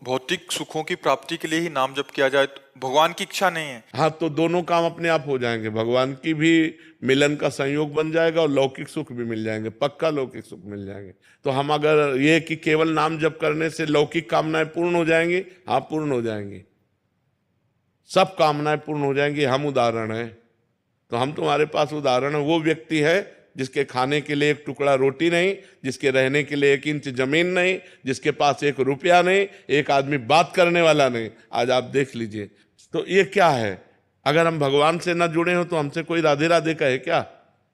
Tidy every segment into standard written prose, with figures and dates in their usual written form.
भौतिक सुखों की प्राप्ति के लिए ही नाम जप किया जाए, तो भगवान की इच्छा नहीं है। हाँ, तो दोनों काम अपने आप हो जाएंगे, भगवान की भी मिलन का संयोग बन जाएगा और लौकिक सुख भी मिल जाएंगे, पक्का लौकिक सुख मिल जाएंगे। तो हम अगर ये कि केवल नाम जप करने से लौकिक कामनाएं पूर्ण हो जाएंगी, हाँ पूर्ण हो जाएंगी, सब कामनाएं पूर्ण हो जाएंगी। हम उदाहरण हैं, तो हम तुम्हारे पास उदाहरण है। वो व्यक्ति है जिसके खाने के लिए एक टुकड़ा रोटी नहीं, जिसके रहने के लिए 1 इंच जमीन नहीं, जिसके पास 1 रुपया नहीं, एक आदमी बात करने वाला नहीं। आज आप देख लीजिए, तो ये क्या है? अगर हम भगवान से न जुड़े हो तो हमसे कोई राधे राधे कहे क्या?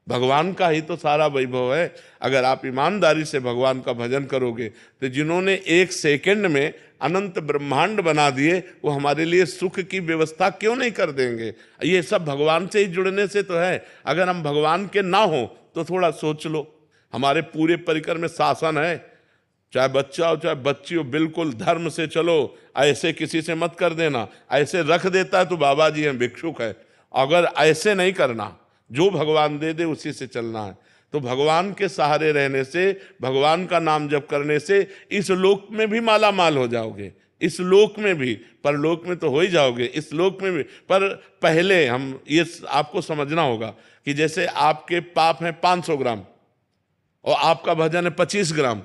भगवान का ही तो सारा वैभव है। अगर आप ईमानदारी से भगवान का भजन करोगे तो जिन्होंने 1 सेकंड में अनंत ब्रह्मांड बना दिए, वो हमारे लिए सुख की व्यवस्था क्यों नहीं कर देंगे? ये सब भगवान से ही जुड़ने से तो है। अगर हम भगवान के ना हो तो थोड़ा सोच लो, हमारे पूरे परिकर में शासन है, चाहे बच्चा हो चाहे बच्ची हो, बिल्कुल धर्म से चलो, ऐसे किसी से मत कर देना। ऐसे रख देता है तो बाबा जी हैं, भिक्षुक है। अगर ऐसे नहीं करना, जो भगवान दे दे उसी से चलना है। तो भगवान के सहारे रहने से, भगवान का नाम जप करने से इस लोक में भी माला माल हो जाओगे, इस लोक में भी, परलोक में तो हो ही जाओगे, इस लोक में भी। पर पहले हम ये आपको समझना होगा कि जैसे आपके पाप हैं 500 ग्राम और आपका भजन है 25 ग्राम,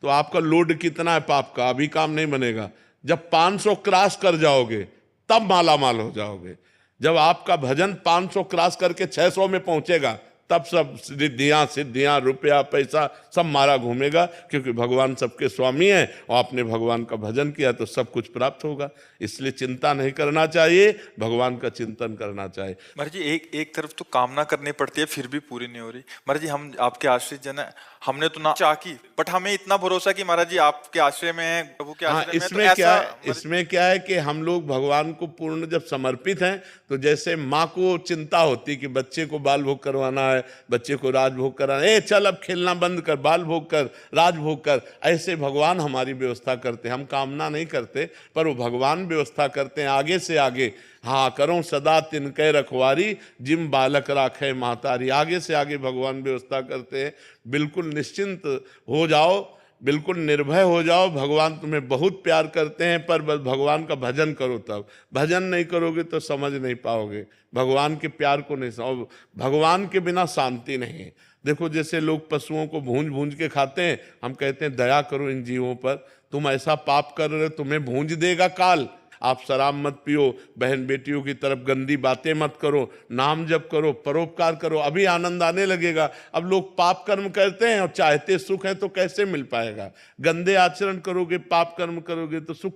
तो आपका लोड कितना है पाप का? अभी काम नहीं बनेगा। जब 500 क्रॉस कर जाओगे तब माला माल हो जाओगे। जब आपका भजन 500 क्रॉस करके 600 में पहुंचेगा तब सब सिद्धियां रुपया पैसा सब मारा घूमेगा, क्योंकि भगवान सबके स्वामी हैं और आपने भगवान का भजन किया तो सब कुछ प्राप्त होगा। इसलिए चिंता नहीं करना चाहिए, भगवान का चिंतन करना चाहिए। महाराज जी, एक तरफ तो कामना करनी पड़ती है फिर भी पूरी नहीं हो रही। महाराज जी, हम आपके आश्रित जन है, हमने तो ना चाह की, बट हमें इतना भरोसा कि महाराज जी आपके आश्रय में है, प्रभु के आश्रय में है, तो इसमें क्या है कि हम लोग भगवान को पूर्ण जब समर्पित हैं, तो जैसे माँ को चिंता होती कि बच्चे को बाल भोग करवाना है, बच्चे को राजभोग कराना है, चल अब खेलना बंद कर, बाल भोग कर, राजभोग कर, ऐसे भगवान हमारी व्यवस्था करते हैं। हम कामना नहीं करते, पर वो भगवान व्यवस्था करते हैं आगे से आगे। हाँ, करो सदा तिनके रखवारी, जिम बालक राखे महतारी। आगे से आगे भगवान व्यवस्था करते हैं। बिल्कुल निश्चिंत हो जाओ, बिल्कुल निर्भय हो जाओ, भगवान तुम्हें बहुत प्यार करते हैं। पर बस भगवान का भजन करो, तब भजन नहीं करोगे तो समझ नहीं पाओगे, भगवान के प्यार को नहीं समझ। भगवान के बिना शांति नहीं है। देखो, जैसे लोग पशुओं को भूंज भूंज के खाते हैं, हम कहते हैं दया करो इन जीवों पर, तुम ऐसा पाप कर रहे हो, तुम्हें भूंज देगा काल। आप शराब मत पियो, बहन बेटियों की तरफ गंदी बातें मत करो, नाम जप करो, परोपकार करो, अभी आनंद आने लगेगा। अब लोग पाप कर्म करते हैं और चाहते सुख है, तो कैसे मिल पाएगा? गंदे आचरण करोगे, पाप कर्म करोगे तो सुख